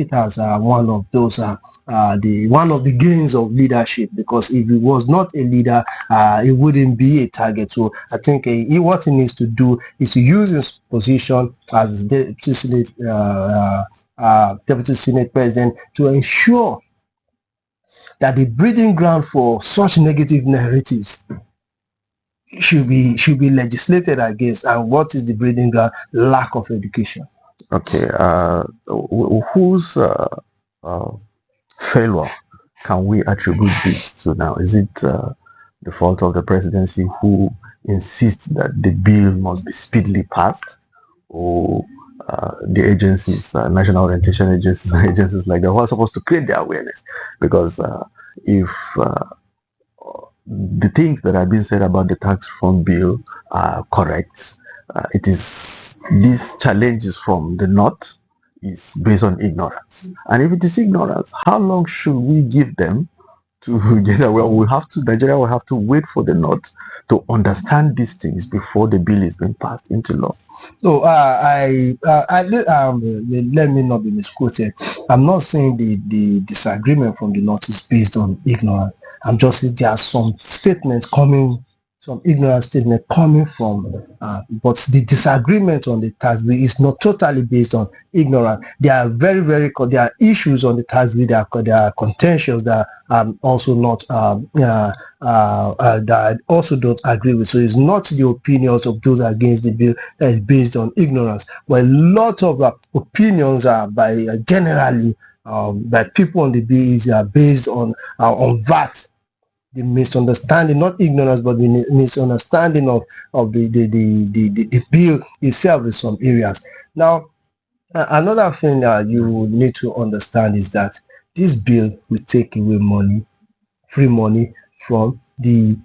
take it as one of those one of the gains of leadership, because if he was not a leader, it wouldn't be a target. So I think what he needs to do is to use his position as Deputy Senate President to ensure that the breeding ground for such negative narratives should be legislated against. And what is the breeding ground? Lack of education. Okay, whose failure can we attribute this to now? Is it the fault of the presidency, who insists that the bill must be speedily passed, or the agencies, national orientation agencies, and agencies like that, who are supposed to create the awareness? Because if the things that have been said about the tax reform bill are correct, it is these challenges from the north is based on ignorance. And if it is ignorance, how long should we give them to get away? Nigeria will have to wait for the north to understand these things before the bill is being passed into law. So let me not be misquoted. I'm not saying the disagreement from the north is based on ignorance. I'm just saying there are some ignorant statements coming from, but the disagreement on the tax bill is not totally based on ignorance. There are there are issues on the tax bill that are contentious that also not that I also don't agree with. So it's not the opinions of those against the bill that is based on ignorance, but a lot of opinions are generally by people on the bill are based on VAT. The misunderstanding, not ignorance, but the misunderstanding of the bill itself in some areas. Now, another thing that you need to understand is that this bill will take away free money from the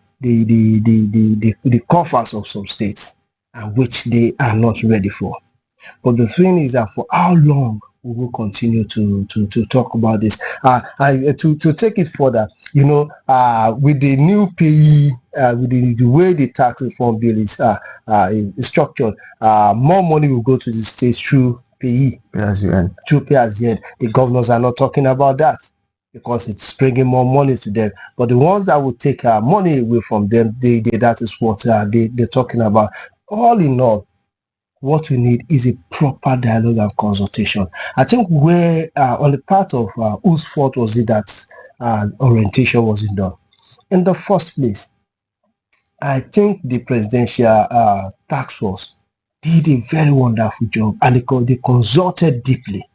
coffers of some states, and which they are not ready for. But the thing is that for how long we will continue to talk about this? To take it further, with the new payee, with the way the tax reform bill is structured, more money will go to the states through payee. Pay as you earn. Through pay as you earn. The governors are not talking about that, because it's bringing more money to them. But the ones that will take money away from them, that is what they're talking about. All in all, what we need is a proper dialogue and consultation. I think where on the part of whose fault was it that orientation wasn't done? In the first place, I think the presidential task force did a very wonderful job, and they consulted deeply.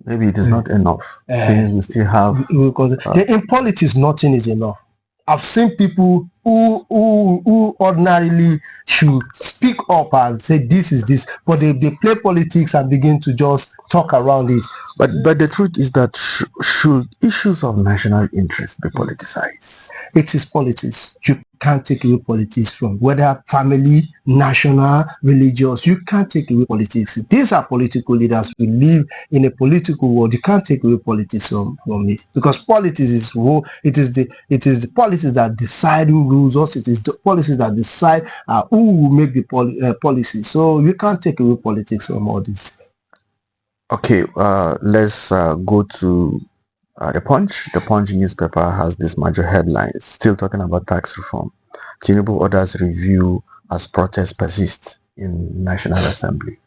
Maybe it is not enough, since we still have... in politics, nothing is enough. I've seen people who ordinarily should speak up and say this is this, but they play politics and begin to just talk around it. But the truth is that should issues of national interest be politicized? It is politics. You can't take away politics from whether family, national, religious. You can't take away politics. These are political leaders. We live in a political world. You can't take away politics from it, because politics is the politics that decide who rules us. It is the policies that decide who will make the policy. So you can't take away politics from all this. Okay, let's go to the Punch. The Punch newspaper has this major headlines, still talking about tax reform. Tinubu orders review as protests persist in National Assembly.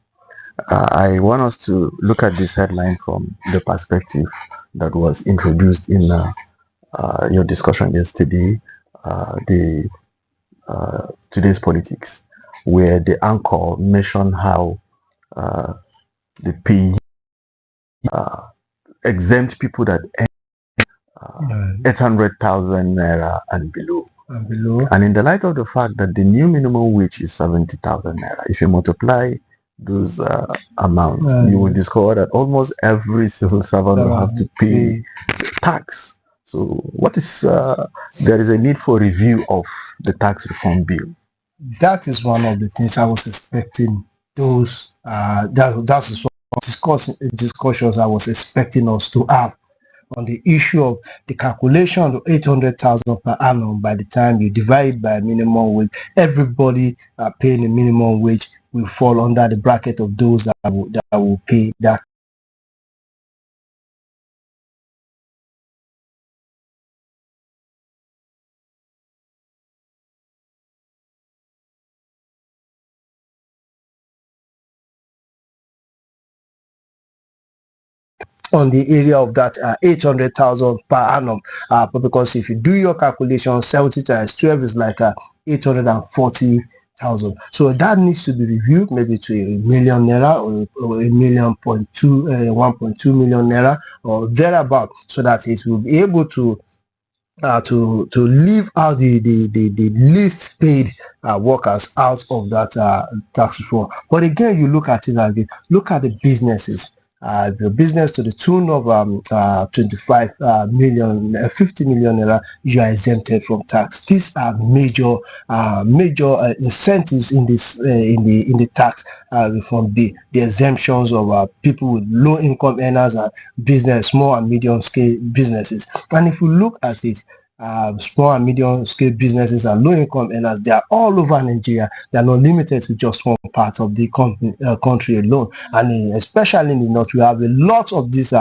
I want us to look at this headline from the perspective that was introduced in your discussion yesterday, Today's Politics, where the anchor mentioned how the P exempt people that earn 800,000 naira and below. And in the light of the fact that the new minimum wage is 70,000 naira, if you multiply those amounts, you will discover that almost every civil servant will have to pay tax. So what is there is a need for review of the tax reform bill. That is one of the things I was expecting. That's what discussions I was expecting us to have on the issue of the calculation of 800,000 per annum. By the time you divide by minimum wage, everybody paying the minimum wage will fall under the bracket of those that will pay that on the area of that 800,000 per annum. But because if you do your calculation, 70 times 12 is like 840,000. So that needs to be reviewed maybe to a million naira or a million point two, 1.2 million naira or thereabout, so that it will be able to leave out the least paid workers out of that tax reform. But again, you look at it again, look at the businesses. The business to the tune of 25 million, 50 million naira, you are exempted from tax. These are major incentives in this in the tax reform. The exemptions of people with low income earners and business, small and medium scale businesses. And if you look at it, small and medium scale businesses and low income earners, they are all over Nigeria. They are not limited to just one part of the country alone. And especially in the north, we have a lot of these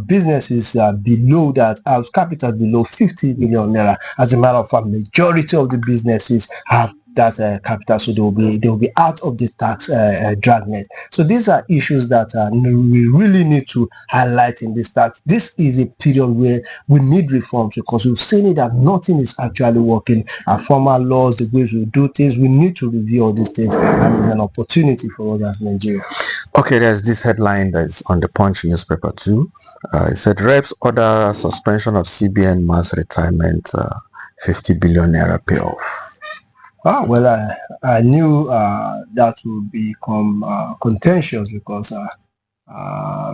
businesses below that have capital below 50 million naira. As a matter of fact, majority of the businesses have that capital, so they will be out of the tax dragnet. So these are issues that we really need to highlight in this tax. This is a period where we need reforms, because we've seen it that nothing is actually working. Our former laws, the ways we do things, we need to review all these things, and it's an opportunity for us as Nigeria. Okay, there's this headline that's on the Punch newspaper too. It said reps order suspension of CBN mass retirement, 50 billion naira payoff. Well, I knew that would become contentious, because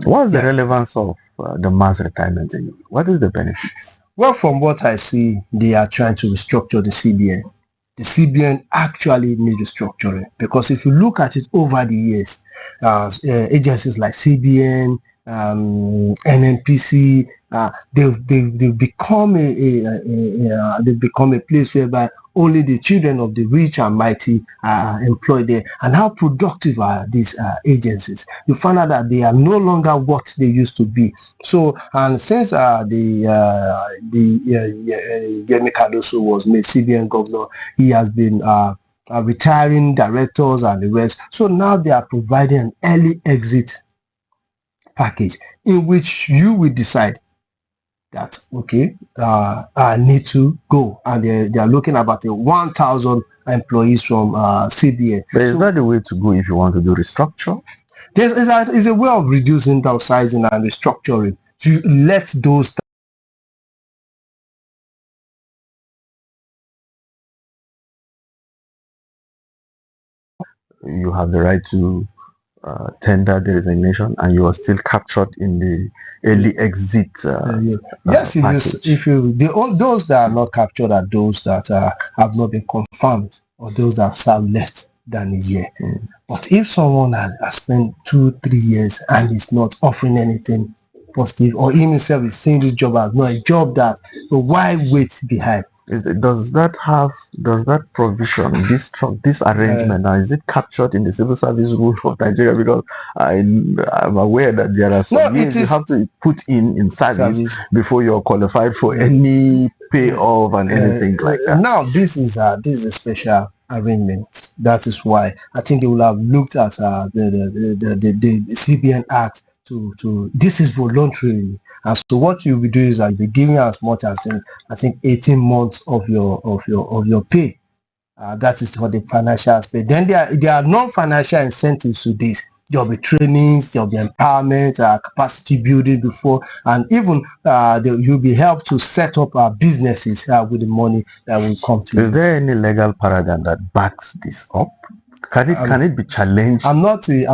what's the relevance of the mass retirement? What is the benefits? Well, from what I see, they are trying to restructure the CBN. The CBN actually needs restructuring, because if you look at it over the years, agencies like CBN, NNPC, they've become they've become a place whereby only the children of the rich and mighty are employed there. And how productive are these agencies? You find out that they are no longer what they used to be. So, and since Yemi Cardoso was made CBN governor, he has been retiring directors and the rest. So now they are providing an early exit package in which you will decide that, okay, I need to go, and they are looking about 1,000 employees from CBN. But is that the way to go if you want to do restructure? There's a way of reducing, downsizing, and restructuring. You let those you have the right to tender the resignation, and you are still captured in the early exit. Yes, those that are not captured are those that have not been confirmed, or those that have served less than a year. But if someone has spent 2-3 years and is not offering anything positive, or himself is saying this job as not a job, that, so why wait behind? Does that provision, this arrangement, now, is it captured in the civil service rule of Nigeria? Because I'm aware that there are some years you have to put in service before you're qualified for any payoff and anything like that. Now this is a special arrangement. That is why I think they will have looked at the CBN Act to this is voluntary, and so what you'll be doing is that you'll be giving as much as I think 18 months of your pay. That is for the financial aspect. Then there are non-financial incentives to this. There'll be trainings, there'll be empowerment, capacity building before, and even you'll be helped to set up businesses with the money that will come to you. Is there any legal paradigm that backs this up? Can it be challenged? I'm not a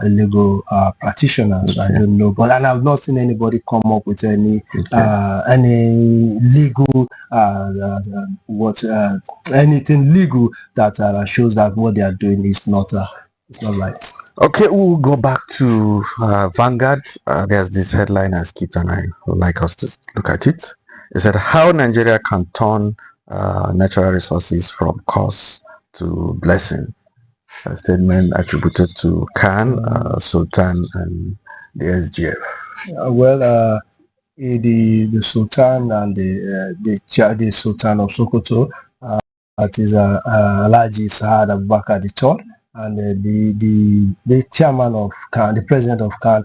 legal practitioner, so I don't know. But I've not seen anybody come up with any legal anything legal that shows that what they are doing is not right. Okay, we'll go back to Vanguard. There's this headline I skipped, and I would like us to look at it. It said how Nigeria can turn natural resources from curse to blessing. A statement attributed to Khan, Sultan, and the SGF. The Sultan and the Sultan of Sokoto, that is Alhaji Saad Abubakar III, and the chairman of CAN, the president of CAN,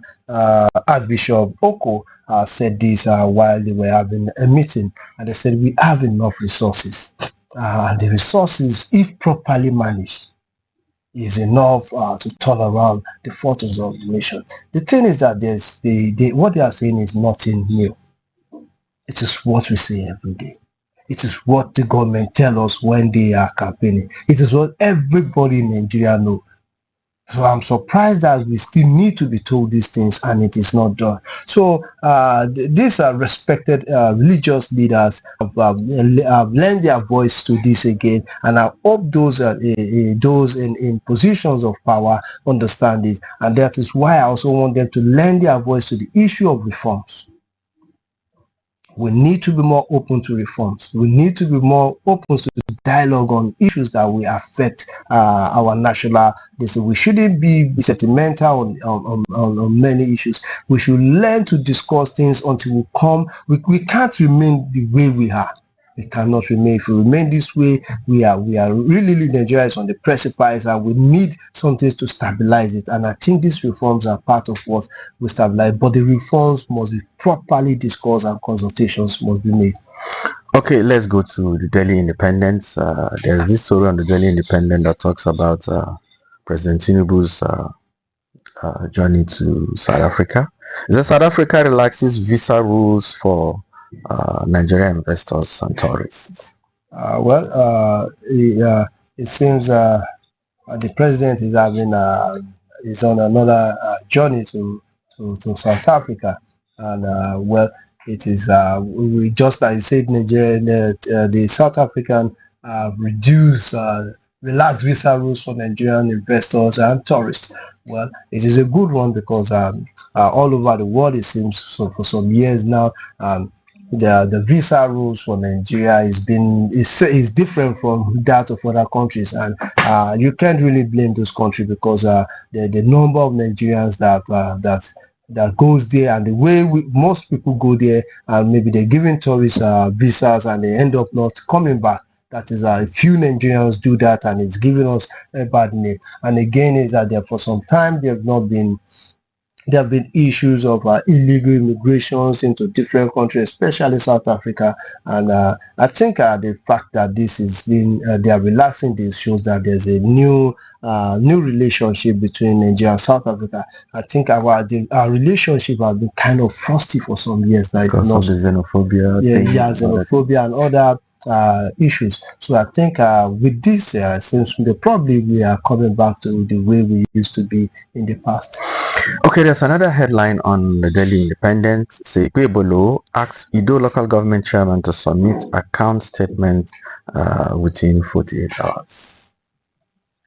Archbishop Oko, said this while they were having a meeting, and they said we have enough resources, and the resources, if properly managed, is enough to turn around the fortunes of the nation. The thing is that there's what they are saying is nothing new. It is what we say every day. It is what the government tell us when they are campaigning. It is what everybody in Nigeria knows. So I'm surprised that we still need to be told these things and it is not done. So these are respected religious leaders have lent their voice to this again, and I hope those in positions of power understand it, and that is why I also want them to lend their voice to the issue of reforms. We need to be more open to reforms. We need to be more open to dialogue on issues that will affect our national. We shouldn't be sentimental on many issues. We should learn to discuss things until we can't remain the way we are. We cannot remain. If we remain this way, we are really Nigeria is on the precipice, and we need something to stabilize it. And I think these reforms are part of what we stabilize. But the reforms must be properly discussed and consultations must be made. Okay, let's go to the Delhi Independence. There's this story on the Delhi Independent that talks about President Tinubu's journey to South Africa. Is that South Africa relaxes visa rules for Nigerian investors and tourists? It seems the president is having is on another journey to South Africa, and it is we just like I said, Nigeria, the South African reduce relaxed visa rules for Nigerian investors and tourists. Well, it is a good one because all over the world, it seems so for some years now, the visa rules for Nigeria is different from that of other countries, and you can't really blame those countries because the number of Nigerians that goes there, and the way most people go there, and maybe they're giving tourist visas and they end up not coming back. That is, a few Nigerians do that, and it's giving us a bad name. And again, is that there for some time there have been issues of illegal immigrations into different countries, especially South Africa. And I think the fact that this is they are relaxing this shows that there's a new relationship between Nigeria and South Africa. I think our relationship has been kind of frosty for some years now. Because of the xenophobia. Xenophobia and other issues. So I think with this, since probably we are coming back to the way we used to be in the past. Okay, there's another headline on the Delhi Independent. Sekwe asks Ido local government chairman to submit account statement within 48 hours.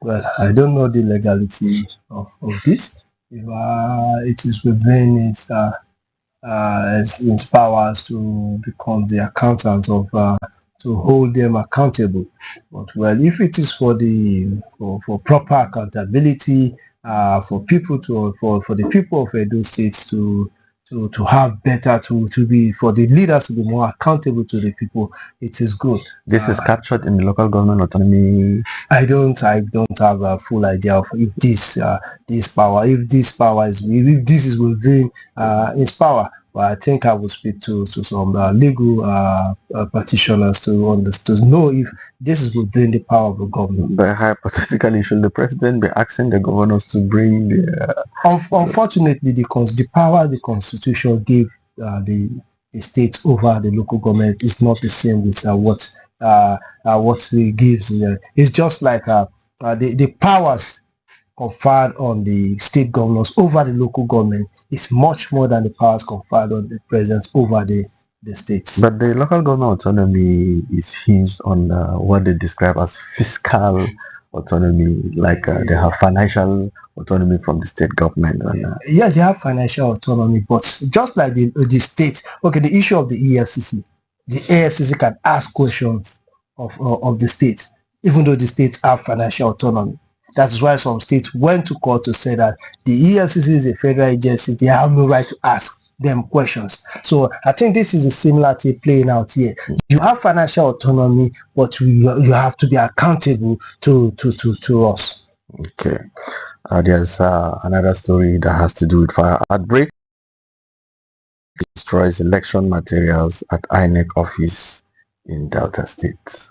Well, I don't know the legality of this. If it is within its powers to become the accountant of to hold them accountable. But well, if it is for proper accountability, for the people of Edo States to have better to be for the leaders to be more accountable to the people, it is good. This is captured in the local government autonomy. I don't have a full idea of if this power if this is within its power. But I think I will speak to some legal practitioners to know if this is within the power of the government. But hypothetically, should the president be asking the governors to bring the... Unfortunately, the power the constitution gave the states over the local government is not the same with what it gives. It's just like the powers conferred on the state governors over the local government is much more than the powers conferred on the presidents over the states. But the local government autonomy is hinged on what they describe as fiscal autonomy, like they have financial autonomy from the state government. Yes, they have financial autonomy, but just like the states, okay, the issue of the EFCC can ask questions of the states, even though the states have financial autonomy. That's why some states went to court to say that the EFCC is a federal agency. They have no right to ask them questions. So I think this is a similarity playing out here. You have financial autonomy, but you have to be accountable to us. Okay. There's another story that has to do with fire outbreak. Destroys election materials at INEC office in Delta State.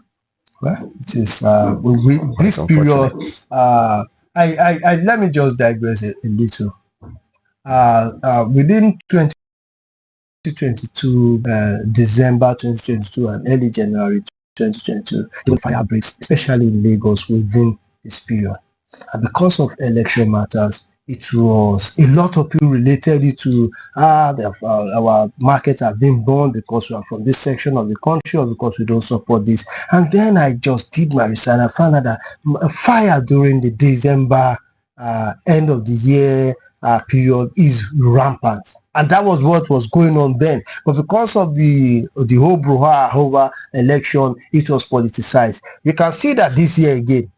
Well, it is Quite this period. unfortunate. Let me just digress a little. Within 2022, December 2022 and early January 2022, there were fire outbreaks, especially in Lagos within this period. And because of election matters, it was a lot of people related it to our markets have been burned because we are from this section of the country or because we don't support this. And then I just did my research and I found out that fire during the December end of the year period is rampant. And that was what was going on then. But because of the whole brouhaha over election, it was politicized. You can see that this year again,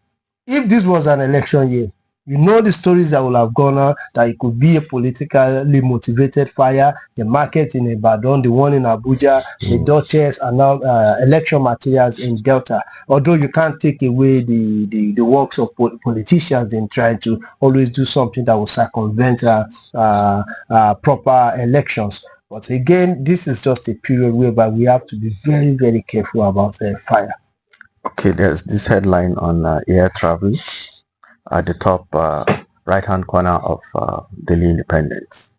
if this was an election year, you know the stories that will have gone on, that it could be a politically motivated fire, the market in Ibadan, the one in Abuja, the Duchess, and now election materials in Delta. Although you can't take away the works of politicians in trying to always do something that will circumvent proper elections. But again, this is just a period whereby we have to be very, very careful about fire. Okay, there's this headline on air travel at the top right-hand corner of Daily Independence.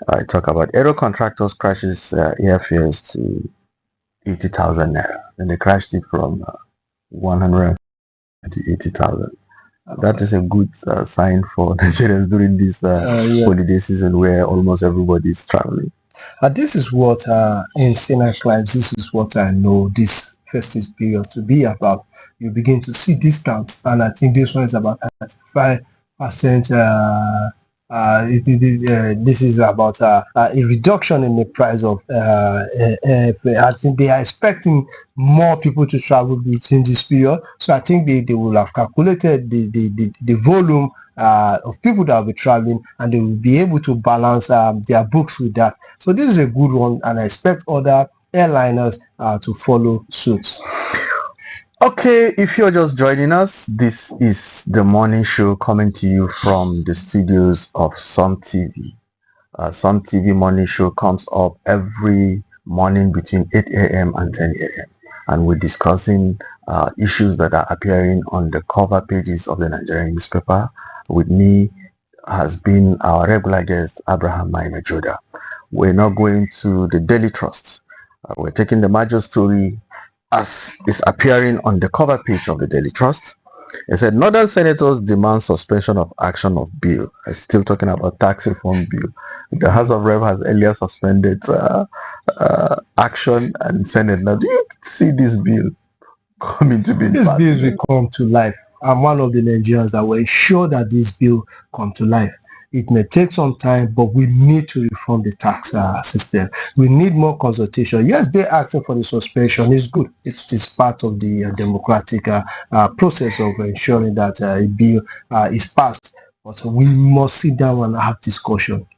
I talk about aero contractors crashes airfares to 80,000 naira, and they crashed it from 100 to 80,000. That is a good sign for Nigerians during this Yeah. holiday season where almost everybody is traveling. This is what in Scenic Lives, this is what I know this festive period to be about. You begin to see discounts, and I think this one is about 35%. This is about a reduction in the price of I think they are expecting more people to travel within this period, so I think they will have calculated the volume of people that will be traveling, and they will be able to balance their books with that. So this is a good one, and I expect other airliners to follow suit. Okay, if you're just joining us, this is the morning show coming to you from the studios of SUMTV. SUMTV morning show comes up every morning between 8 a.m. and 10 a.m. and we're discussing issues that are appearing on the cover pages of the Nigerian newspaper. With me has been our regular guest, Abraham Joda. We're now going to the Daily Trust. We're taking the major story as is appearing on the cover page of the Daily Trust. It said Northern senators demand suspension of action of bill. I'm still talking about tax reform bill. The House of Rep has earlier suspended action and Senate. Now, do you see this bill coming to be? These bills will come to life. I'm one of the Nigerians that will ensure that this bill come to life. It may take some time, but we need to reform the tax system. We need more consultation. Yes, they're asking for the suspension. It's good. It's part of the democratic process of ensuring that a bill is passed. But we must sit down and have discussion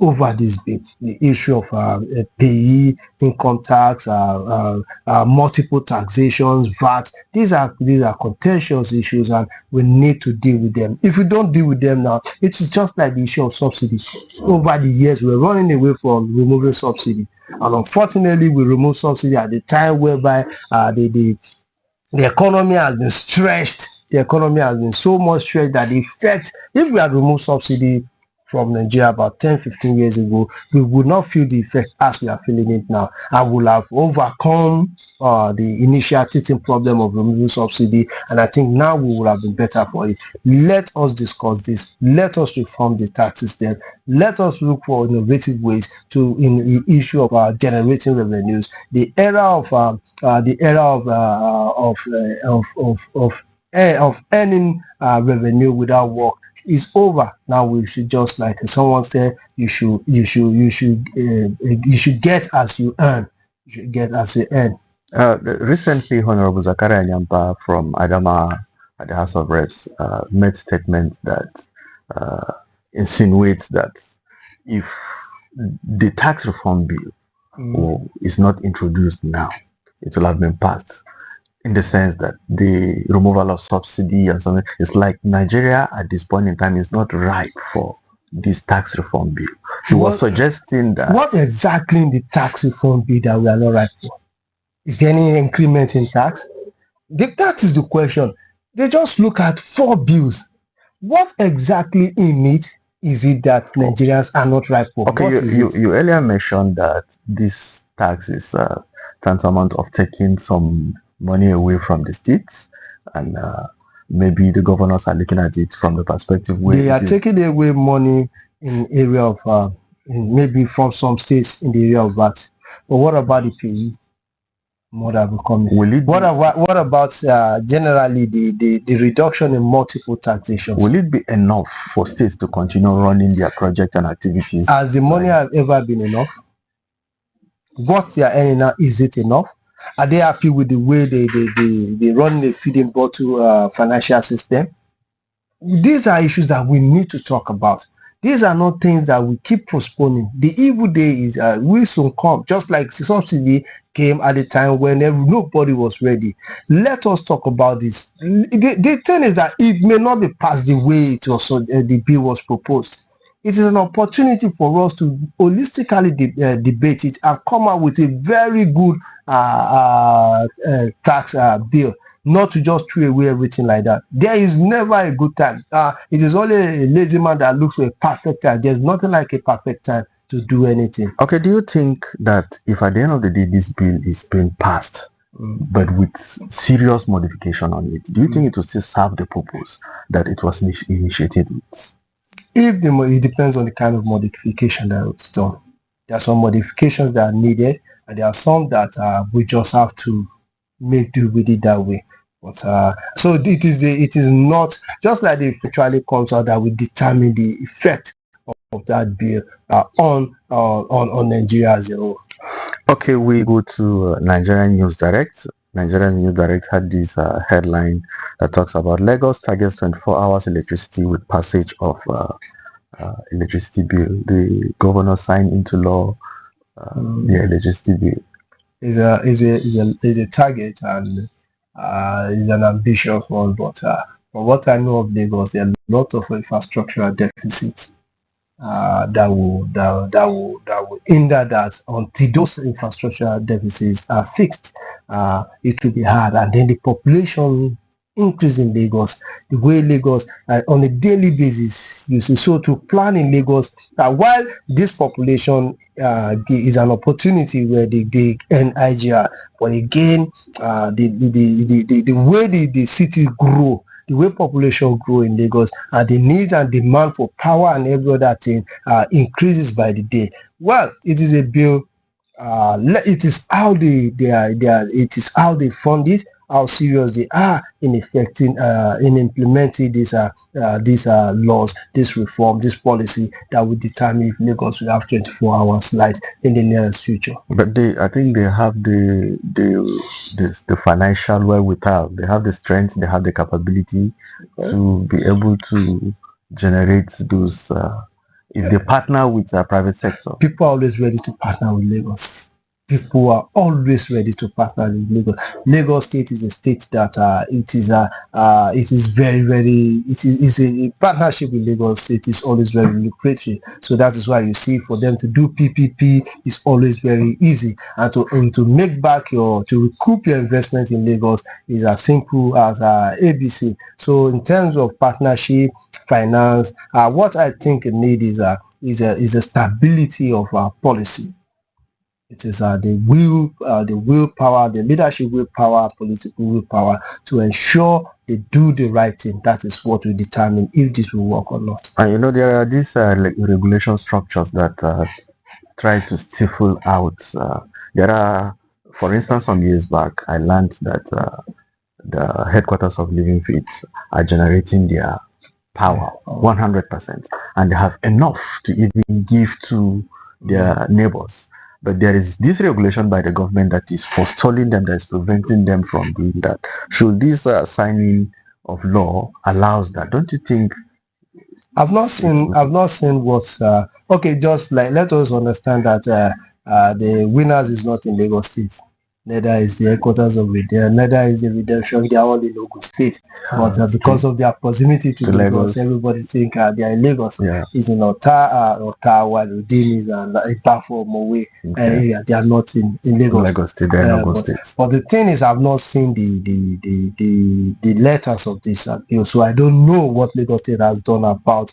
over this bill, the issue of payee, income tax, multiple taxations, VAT. These are contentious issues, and we need to deal with them. If we don't deal with them now, it's just like the issue of subsidy. Over the years, we're running away from removing subsidy, and unfortunately, we remove subsidy at the time whereby the economy has been stretched. The economy has been so much stretched that the effect, if we had removed subsidy from Nigeria about 10-15 years ago, we would not feel the effect as we are feeling it now, and will have overcome the initial teething problem of removing subsidy, and I think now we would have been better for it. Let us discuss this. Let us reform the tax system. Let us look for innovative ways to in the issue of generating revenues. The era of earning revenue without work is over. Now we should, just like someone said, you should get as you earn. You should get as you earn. Recently, Honorable Zakaria Nyamba from Adama at the House of Reps made statements that insinuates that if the tax reform bill is not introduced now, it will have been passed. in the sense that the removal of subsidy and something, it's like Nigeria at this point in time is not ripe for this tax reform bill. He was suggesting that. What exactly in the tax reform bill that we are not ripe for? Is there any increment in tax? That is the question. They just look at 4 bills. What exactly in it is it that Nigerians are not ripe for? Okay, you earlier mentioned that this tax is tantamount of taking some money away from the states, and maybe the governors are looking at it from the perspective where they are taking away money in area of maybe from some states in the area of VAT. But what about the payee? What about generally the reduction in multiple taxations? Will it be enough for states to continue running their projects and activities? Has the money have ever been enough? What they are earning now, is it enough? Are they happy with the way they run the feeding bottle financial system? These are issues that we need to talk about. These are not things that we keep postponing. The evil day is will soon come, just like subsidy came at a time when nobody was ready. Let us talk about this. The thing is that it may not be passed the way it was the bill was proposed. It is an opportunity for us to holistically debate it and come out with a very good tax bill, not to just throw away everything like that. There is never a good time. It is only a lazy man that looks for a perfect time. There's nothing like a perfect time to do anything. Okay, do you think that if at the end of the day this bill is being passed, but with serious modification on it, do you think it will still serve the purpose that it was initiated with? It depends on the kind of modification that was done. There are some modifications that are needed, and there are some that we just have to make do with it that way. But so it is not just like the actually comes out that will determine the effect of that bill on Nigeria as a whole. Okay, we go to Nigerian News Direct. Nigerian News Direct had this headline that talks about Lagos targets 24 hours electricity with passage of electricity bill. The governor signed into law the electricity bill. Is a target, and is an ambitious one, but from what I know of Lagos, there are a lot of infrastructural deficits that will hinder that. Until those infrastructural deficits are fixed, it will be hard. And then the population increase in Lagos, the way Lagos on a daily basis, you see, so to plan in Lagos, while this population is an opportunity where they earn IGR, but again, the way the city grow, the way population grow in Lagos, the needs and demand for power and every other thing increases by the day. Well, it is a bill. It is how it is how they fund it, how serious they are in implementing these laws, this reform, this policy that will determine if Lagos will have 24 hours light in the nearest future. But I think they have the financial wherewithal, they have the strength, they have the capability to be able to generate those. If they partner with the private sector, people are always ready to partner with Lagos. People are always ready to partner with Lagos. Lagos State is a state that it is very, very, it is a partnership with Lagos State is always very lucrative. So that is why you see for them to do PPP is always very easy, and to make back to recoup your investment in Lagos is as simple as ABC. So in terms of partnership, finance, what I think it needs is a stability of our policy. It is the willpower, the leadership willpower, political willpower to ensure they do the right thing. That is what will determine if this will work or not. And there are these regulation structures that try to stifle out. There are, for instance, some years back, I learned that the headquarters of Living Faith are generating their power 100%, and they have enough to even give to their neighbors. But there is this regulation by the government that is forestalling them, that is preventing them from doing that. Should this signing of law allows that? Don't you think? I've not seen what. Okay, just like let us understand that the winners is not in Lagos State. neither is the headquarters of Redemption, neither is the Redemption. They are all in Ogun State, but because of their proximity to Lagos, everybody think they are in Lagos. It's in Ota, while Redeem is in Bafo, Mowe area. They are not in Lagos. State, they are in Ogun State. But the thing is, I've not seen the letters of this appeal, so I don't know what Lagos State has done about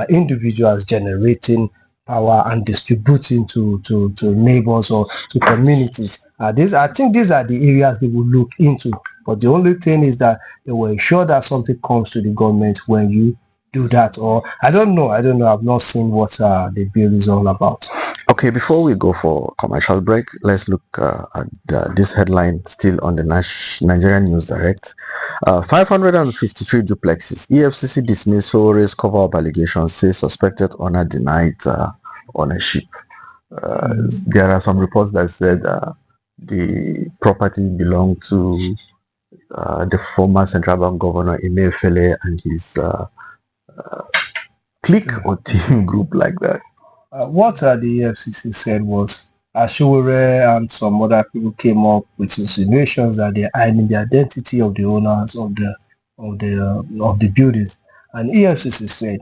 individuals generating power and distributing to neighbors or to communities. I think these are the areas they will look into. But the only thing is that they will ensure that something comes to the government when you do that. Or I don't know. I've not seen what the bill is all about. Okay, before we go for commercial break, let's look at this headline still on the Nigerian News Direct. 553 duplexes. EFCC dismissal, raise cover-up allegations, say suspected owner denied ownership. There are some reports that said the property belonged to the former central bank governor Emefiele and his clique or team group like that. What the EFCC said was Ashore and some other people came up with insinuations that they're hiding the identity of the owners of the buildings, and EFCC said,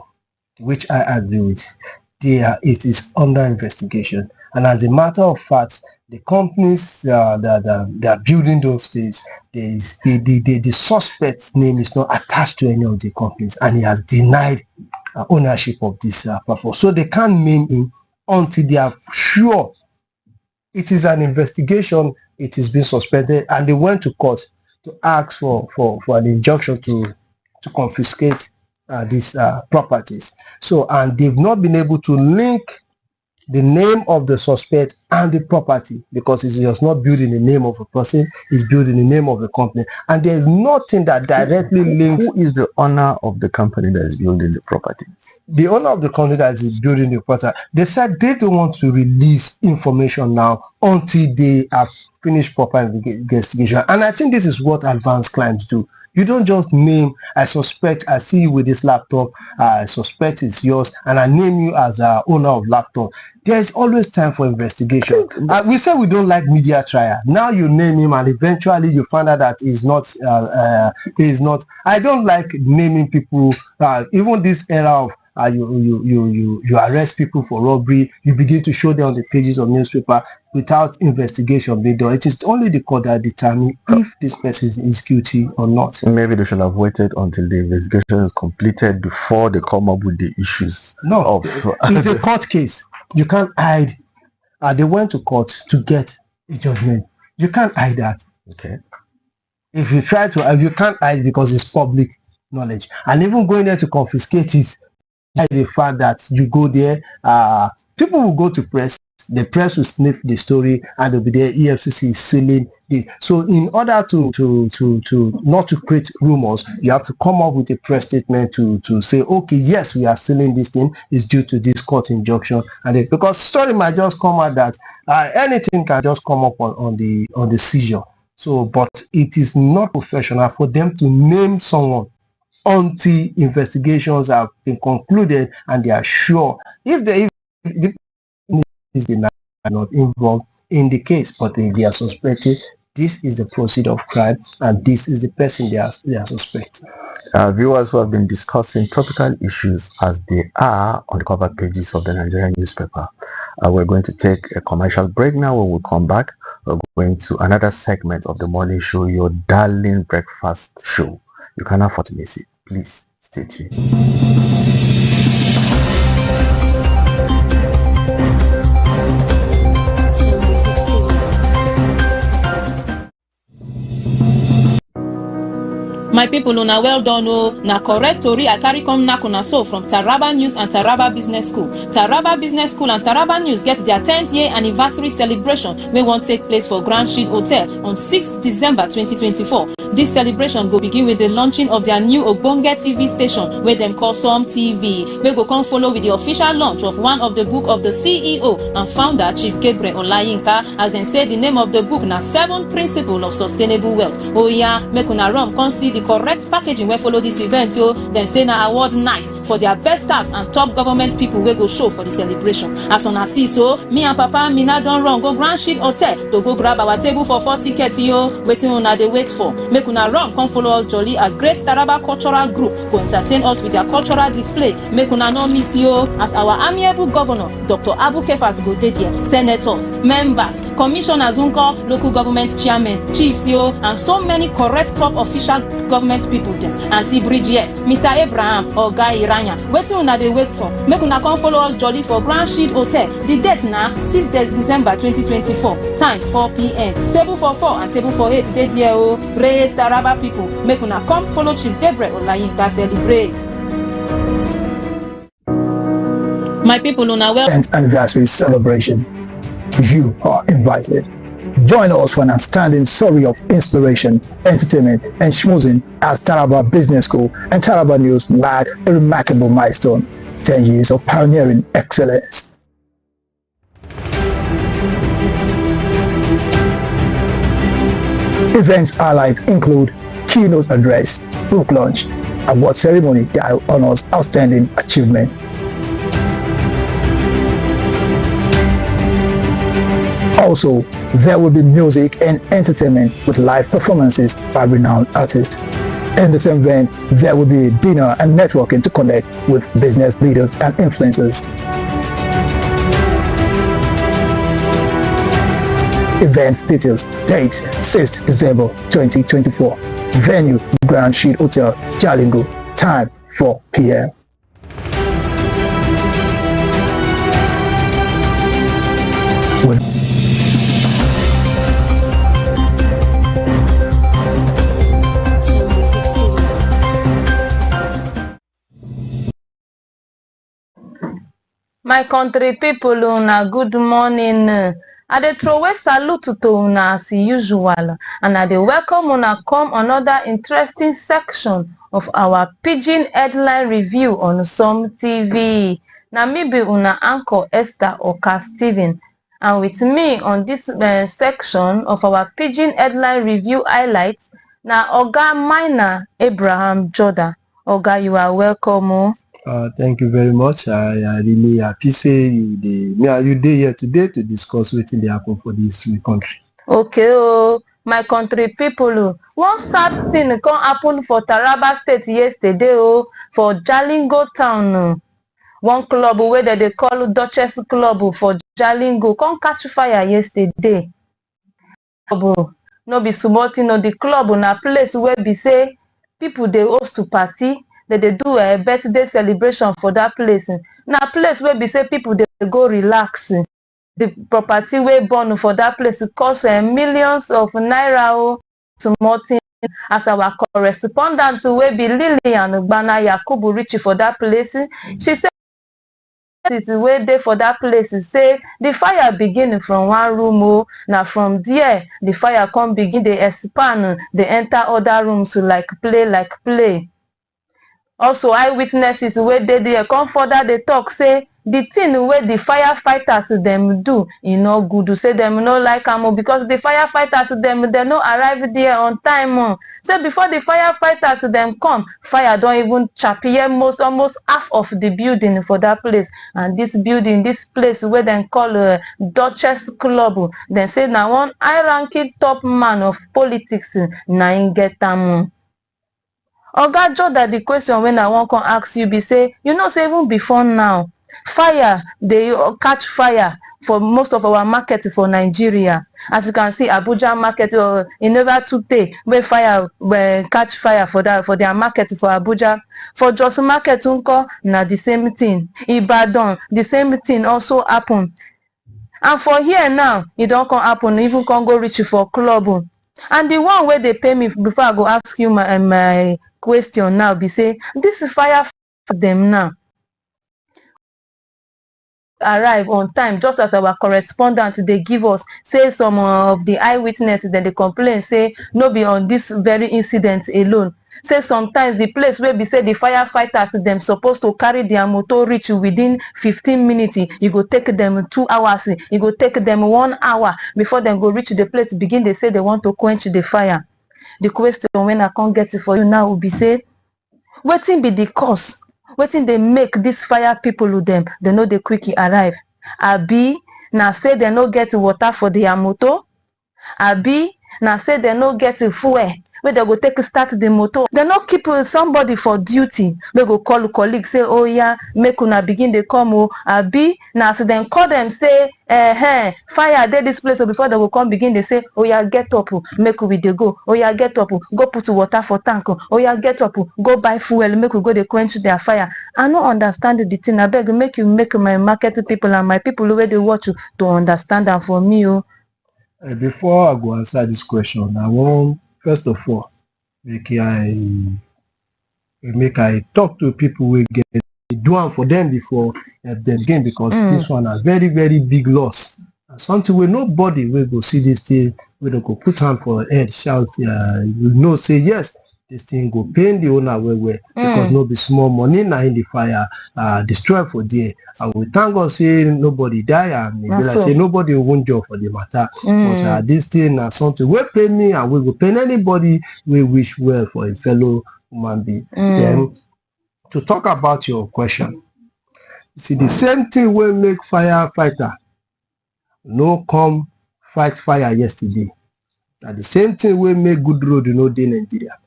which I agree with, it is under investigation, and as a matter of fact, the companies that are building those things, the suspect's name is not attached to any of the companies, and he has denied ownership of this platform. So they can't name him until they are sure it is an investigation, it is being suspended, and they went to court to ask for an injunction to confiscate these properties. So, and they've not been able to link the name of the suspect and the property, because it's just not built in the name of a person, it's built in the name of a company, and there's nothing that directly links. Who is the owner of the company that is building the property? The owner of the company that is building the property, they said they don't want to release information now until they have finished proper investigation. And I think this is what advanced crimes do. You don't just name, I suspect, I see you with this laptop, I suspect it's yours, and I name you as a owner of laptop. There's always time for investigation. We say we don't like media trial. Now you name him, and eventually you find out that he's not. I don't like naming people. Even this era of you arrest people for robbery, you begin to show them on the pages of newspaper without investigation being done. It is only the court that determines if this person is guilty or not. Maybe they should have waited until the investigation is completed before they come up with the issues. No, it's a court case. You can't hide. They went to court to get a judgment. You can't hide that. Okay. If you try to, you can't hide because it's public knowledge. And even going there to confiscate it, the fact that you go there, people will go to press. The press will sniff the story, and they'll be there. EFCC is sealing this. So, in order to not to create rumors, you have to come up with a press statement to say, okay, yes, we are sealing this thing. It's due to this court injunction, and because story might just come out that anything can just come up on the seizure. So, but it is not professional for them to name someone until investigations have been concluded and they are sure if the is not involved in the case, but they are suspected. This is the proceed of crime, and this is the person they are suspecting. Viewers who have been discussing topical issues as they are on the cover pages of the Nigerian newspaper. We're going to take a commercial break now. When we come back, we're going to another segment of the morning show, your darling breakfast show. You can't afford to miss it. Please stay tuned. My people, una well done. Na correct tori I carry come knack una so from Taraba News and Taraba Business School. Taraba Business School and Taraba News get their 10th year anniversary celebration wey wan take place for Grand Shield Hotel on 6th December 2024. This celebration go begin with the launching of their new Ogbonge TV station wey dem call SUMTV, wey go come follow with the official launch of one of the book of the CEO and founder Chief Gabriel Olayinka. As dem say, the name of the book na 7 Principles of Sustainable Wealth. Oh yeah, make una run come see the correct packaging wey follow dis event o. Dem say na award night for their best stars and top government pipo wey go show for di celebration. As una see so, me and Papa Mina don run go Grand Shield Hotel to go grab our table for 4 tickets yo. Wetin una dey wait for? Make una run come follow us jolly as Great Taraba Cultural Group go entertain us with their cultural display. Make una no meet yo as our amiable governor Dr. Abu Kefas go dey there, senators, members, commissioners nko, local government chairmen, chiefs yo, and so many correct top official government people dem. Aunty Bridget, Mr. Abraham, Oga Iranya. Wetin una dey wait for? Make una come follow us jolly for Grand Shield Hotel. The date na 6 December 2024. Time 4 p.m. Table for 4 and table for 8 dey there o. Great Taraba people, make una come follow Chief Gabriel Olayinka celebrate. My people, una well. 10th anniversary celebration. You are invited. Join us for an outstanding story of inspiration, entertainment, and schmoozing as Taraba Business School and Taraba News mark a remarkable milestone, 10 years of pioneering excellence. Events highlights include keynote address, book launch, award ceremony that honors outstanding achievement. Also, there will be music and entertainment with live performances by renowned artists. In the same vein, there will be dinner and networking to connect with business leaders and influencers. Events details, date 6th December 2024. Venue, Grand Shield Hotel, Jalingo. Time 4 p.m. My country people, una good morning. I dey throw away salute to una as usual, and I dey welcome una come another interesting section of our Pidgin headline review on SUMTV. Na me be una anchor Esther Oka Stephen, and with me on this section of our Pidgin headline review highlights na Oga Minor Abraham Jordan. Oga, you are welcome. Thank you very much. I really happy say you dey here today to discuss wetin dey happen for this country. Okay, my country people, one sad thing come happen for Taraba State yesterday for Jalingo town. One club wey dem dey call Duchess Club for Jalingo come catch fire yesterday. No be small thing, the club na place where be say people dey host to party. They do a birthday celebration for that place. Na place where be say people they go relax. The property wey burn for that place cost millions of naira. Small thing. As our correspondent wey be Lillian Gbana Yakubu reach for that place, she said wey dey for that place say the fire begin from one room. Now from there the fire come begin dey expand, they enter other rooms like play. Also, eyewitnesses wey dey there come further dey talk say the thing wey the firefighters them do e no good. Say them no like am because the firefighters them no arrive there on time. Say before the firefighters them come, fire don't even chapier almost half of the building for that place. And this place where they call Duchess Club, then say now one high-ranking top man of politics na im get am. Oga Jordan, the question when I want to ask you be say, you know, say even before now, fire they catch fire for most of our market for Nigeria. As you can see, Abuja market in never today where fire catch fire for their market for Abuja. For Jos market unko na the same thing. Ibadan the same thing also happen. And for here now, it don't come happen. Even can go reach for club. And the one where they pay me before I go ask you my question now be say this fire for them now arrive on time just as our correspondent they give us say some of the eyewitnesses then they complain say no be on this very incident alone. Say sometimes the place where be say the firefighters them supposed to carry their motor reach within 15 minutes. You go take them 2 hours. You go take them 1 hour before they go reach the place. Begin they say they want to quench the fire. the question when I can't get it for you now will be say, wetin be the cause? Wetin they make this fire people with them? They know they quickly arrive. Abi na say they no get water for their motor. Abi na say they no get fuel where they go take start the motor. They no keep somebody for duty. They go call colleague say, oh yeah, make una begin they come. Oh, abi na so then call them say, fire dey this place. So before they go come begin they say, oh yeah, get up, make we dey go. Oh yeah, get up, go put water for tank. Oh yeah, get up, go buy fuel, make we go they quench their fire. I no understand the thing. I beg you make my market people and my people where they watch you to understand them for me. Oh. Before I go answer this question, I want, first of all, make I talk to people who get do one for them before help them again, because this one a very, very big loss. And something where nobody will go see this thing, we don't go put hand for head, shout, you know, say yes, this thing go pain the owner well, because no be small money now in the fire destroy for there. And we thank God say nobody die, and maybe like say nobody won't job for the matter. But this thing is something we pay me, and we will pay anybody we wish well for a fellow human being. Then to talk about your question, see the same thing will make firefighter no come fight fire yesterday. Now the same thing will make good road in Nigeria.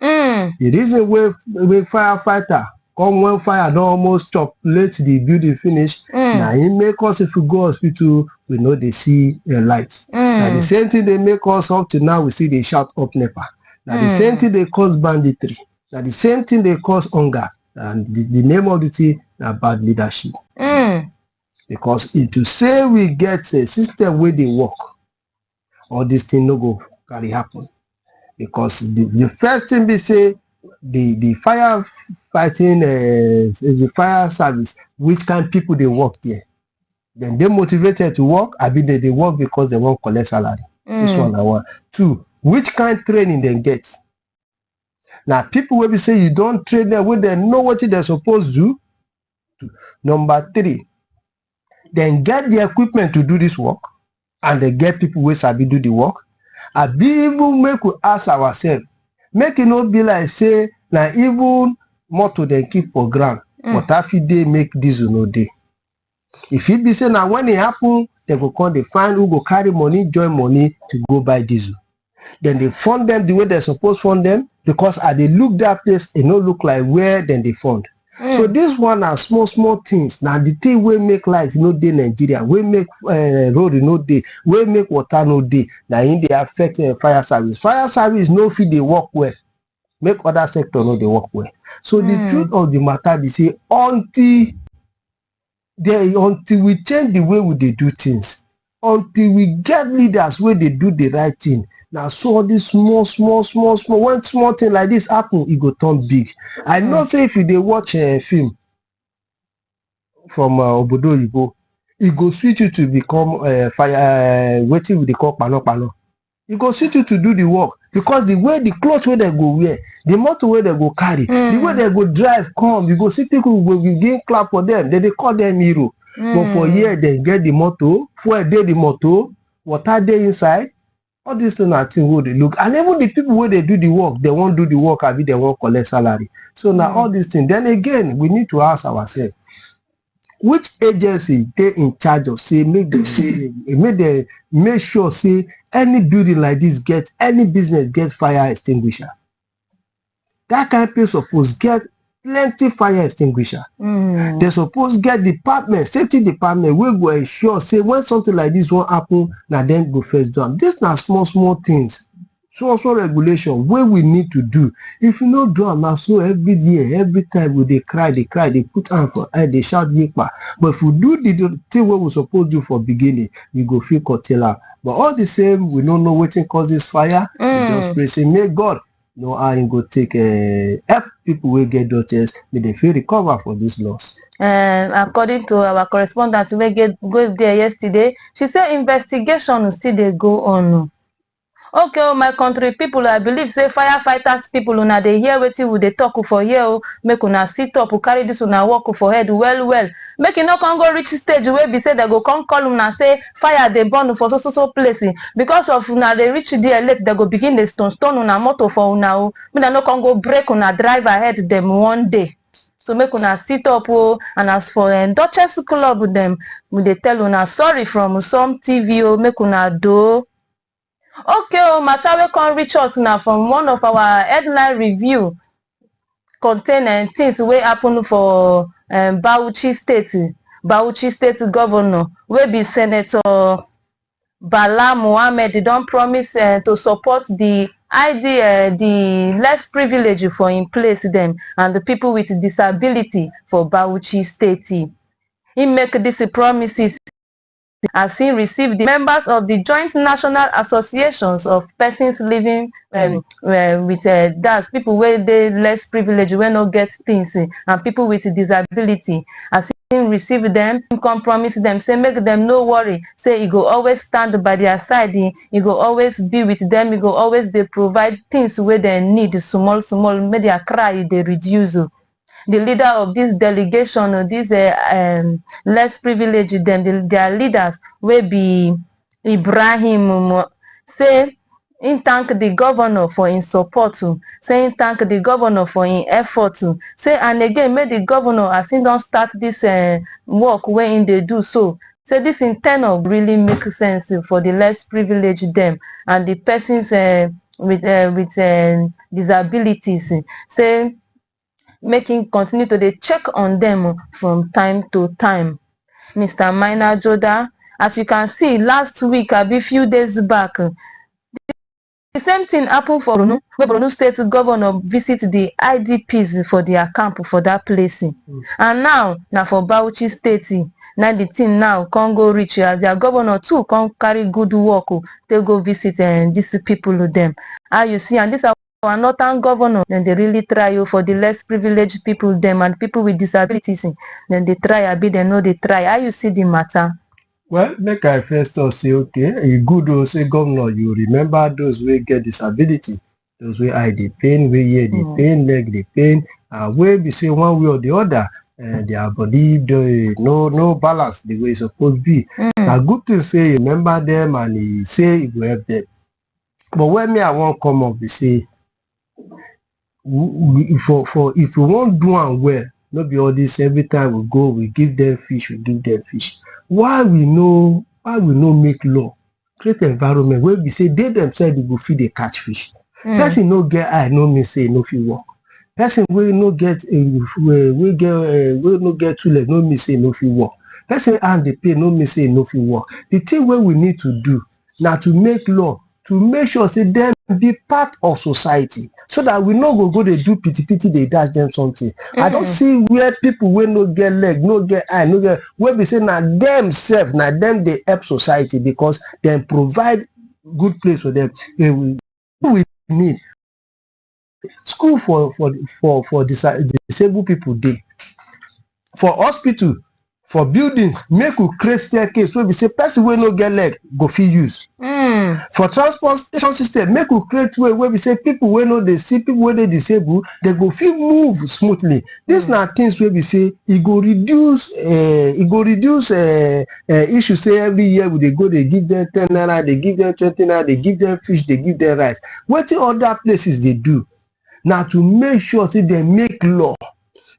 The reason we firefighter come when fire don't almost stop, let the building finish. Now it make us, if we go hospital, we know they see lights. Now the same thing they make us up to now, we see they shout up NEPA. Now the same thing they cause banditry. Now the same thing they cause hunger. And the name of the thing is bad leadership. Because if to say we get a system where they work, all this thing no go carry happen. Because the first thing we say, the fire fighting, the fire service, which kind of people they work there, then they motivated to work. I mean they work because they want collect salary. This one I want. 2, which kind of training they get? Now people will be say you don't train them when they know what they're supposed to do. Number 3, then get the equipment to do this work, and they get people who sabi do the work. I be even make we ask ourselves, make it not be like say now even motor they keep for ground, but if they make diesel no day. If it be say now when it happen, they go come they find who go carry money, join money to go buy diesel. Then they fund them the way they're supposed to fund them, because as they look that place, it no look like where then they fund. So this one are small things. Now the thing we make light no day Nigeria, we make road no day, we make water no day. Now in they affect fire service. Fire service no fit they work well. Make other sector no they work well. So the truth of the matter be say until we change the way they do things, until we get leaders where they do the right thing. Now, so all this small, when small thing like this happen, it go turn big. I know say if they watch a film from Obodo Yibo, it go switch you to become fire, waiting they call pano. It go switch you to do the work, because the way the clothes where they go wear, the motor where they go carry, the way they go drive, come, you go see people who will begin clap for them, then they call them hero. But for here, they get the motor, for a day the motor, water day inside. All these things are things where they look, and even the people where they do the work, they won't do the work, I mean they won't collect salary. So now all these things, then again, we need to ask ourselves, which agency they in charge of say make sure say any building like this gets, any business gets fire extinguisher. That kind of place supposed get plenty fire extinguisher. They suppose get department, safety department, we go ensure say when something like this won't happen, now then go first down. These are small things, small regulation where we need to do. If you know do now, so every year, every time they cry, they put hand for head, they shout yekpa. But if we do the thing what we supposed to do for beginning, we go feel curtail. But all the same, we don't know what causes fire. We just pray say, may God no, I go take help people will get daughters, may they feel recover for this loss. According to our correspondent we go there yesterday, she said investigation still they go on. Okay, oh, my country people, I believe say firefighters people una dey hear wetin we dey talk for here o, make una sit up, carry this una work for head well. Make e no come go reach stage wey be say they go come call una say fire dey burn for so place. Because of una dey reach there late, they go begin dey stone una motor for una o. Make dem no come go break una drive ahead them one day. So make una sit up o. And as for Duchess Club them, we dey tell una sorry from SUMTV o, make una do. Okay, oh, matter wey come reach us now from one of our headline review contain things wey happen for Bauchi State governor wey be Senator Bala Mohammed don promise to support the the less privilege for in place them and the people with disability for Bauchi State. He make these promises as he received the members of the Joint National Associations of Persons Living with that people where they less privileged, where no get things, and people with disability. As he receive them, he come promise them, say make them no worry, say he go always stand by their side, he go always be with them, he go always they provide things where they need small, make their cry they reduce. The leader of this delegation, this less privileged, their leaders will be Ibrahim, say in thank the governor for his support, say in thank the governor for his effort, say and again make the governor as he don't start this work when they do so. Say this internal really make sense for the less privileged them and the persons with disabilities. Say making continue to dey check on them from time to time. Mr. Minor Joda, as you can see, last week, a few days back, the same thing happened for Borno, where Borno State governor visit the IDPs for their camp for that place. And now for Bauchi State, now the thing now can't go reach as their governor too can't carry good work. They go visit these people with them. How you see, and this our northern governor, then they really try for the less privileged people, them and people with disabilities. Then they try a bit, they know they try. How you see the matter? Well, make I first say, okay, you good also governor, you remember those who get disability, those who eye the pain, we hear the pain, leg the pain, where we say one way or the other, their body no balance the way it's supposed to be. A good to say remember them and he say he will help them. But when me I won't come up, we say if we won't do one well, not be all this every time we go, we give them fish, we give them fish. Why we no make law, create environment where we say they themselves they go feed the catch fish. Person no get eye, no mean say no fit work. Person we no get we no get two leg, no mean say no fit work. Person hand the pay, no mean say no fit work. The thing where we need to do now to make law, to make sure say them be part of society, so that we no go they do pity they dash them something. I don't see where people will no get leg, no get eye, no get where we say now themselves, now them they help society because they provide good place for them. We need school for disabled people day, for hospital, for buildings, make we create staircase where we say person will no get leg go fit use. For transportation system, make we create way where we say people will know they see people where they disabled, they go fit move smoothly. These are things where we say it go reduce issue. Say every year they go, they give them 10 naira, they give them 20 naira, they give them fish, they give them rice. What the other places they do now to make sure say they make law,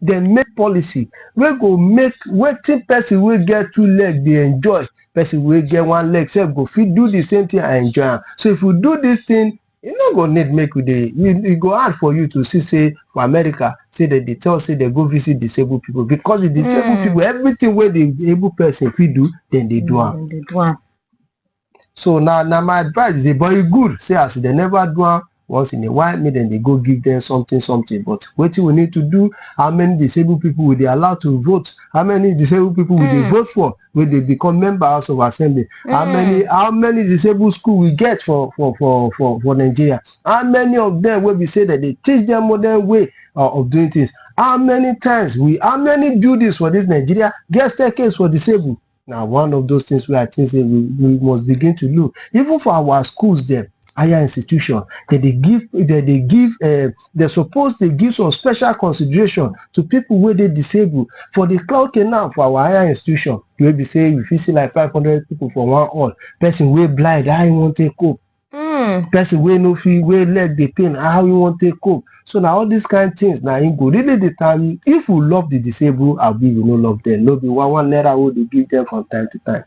they make policy, we go make waiting person will get two legs they enjoy, person will get one leg, say go fit do the same thing and enjoy. So if we do this thing, you not gonna need make with it go hard for you to see say for America say that they tell say they go visit disabled people, because the disabled people everything where the able person if we do then they do it. So now my advice is, boy good say as they never do once in a while, then they go give them something. But what we need to do, how many disabled people will they allow to vote? How many disabled people will they vote for when they become members of assembly? How many disabled school we get for Nigeria? How many of them will be say that they teach them modern way of doing things? How many buildings for this Nigeria get staircase for disabled? Now one of those things where I think we must begin to look, even for our schools there. higher institution, they're supposed to give some special consideration to people where they disabled. For the cloud now for our higher institution, you will be saying if you see like 500 people for one hall, person way blind, how you want to cope? Person wey no fit, wey leg dey pain, how you want to cope? So now all these kind of things now you go really determine if we love the disabled or we no love them. No be one naira wey dey give them from time to time.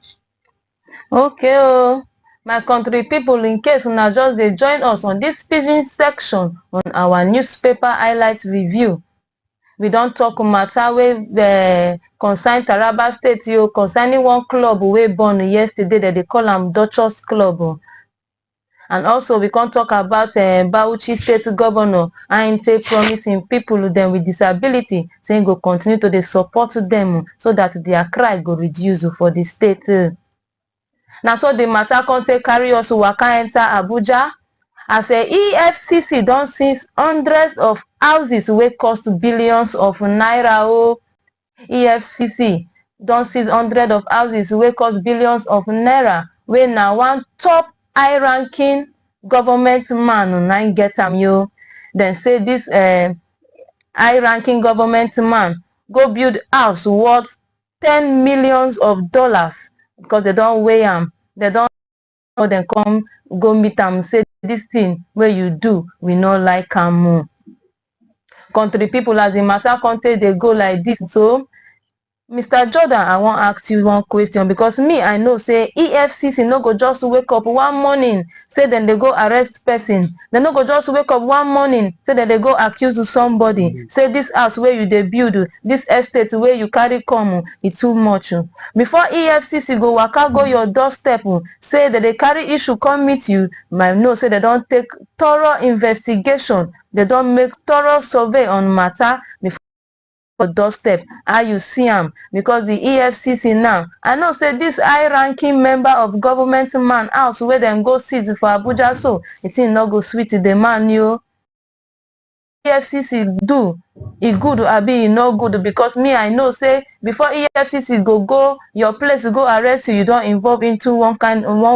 Okay, my country people, in case una just dey join us on this pidgin section on our newspaper highlight review, we don talk matter wey concern Taraba State concerning one club wey born yesterday that they call am Duchess Club. And also we can talk about Bauchi State Governor and say promising people them with disability saying go continue to dey support them so that their cry go reduce for the state. Now so the matter can take carry us waka enter Abuja as a EFCC don seize hundreds of houses wey cost billions of naira. EFCC don seize hundreds of houses wey cost billions of naira wey na one top high-ranking government man na get am yo. Then say this high-ranking government man go build house worth $10 million because they don't weigh am. They don't then come go meet am say this thing where you do we no like am. Country people, as the matter content they go like this. So Mr. Jordan, I want to ask you one question because me, I know say EFCC no go just wake up one morning, say then they go arrest person. They no go just wake up one morning, say that they go accuse somebody. Say this house where you dey build, this estate where you carry come, it's too much. Before EFCC go waka go your doorstep, say that they carry issue come meet you, might know say they don't take thorough investigation. They don't make thorough survey on matter before doorstep. How you see am? Because the EFCC now, I know say this high-ranking member of government man house where them go seize for Abuja, so it ain't no go sweet the man you. EFCC do it good or be no good because me I know say before EFCC go your place go arrest you, you don't involve into one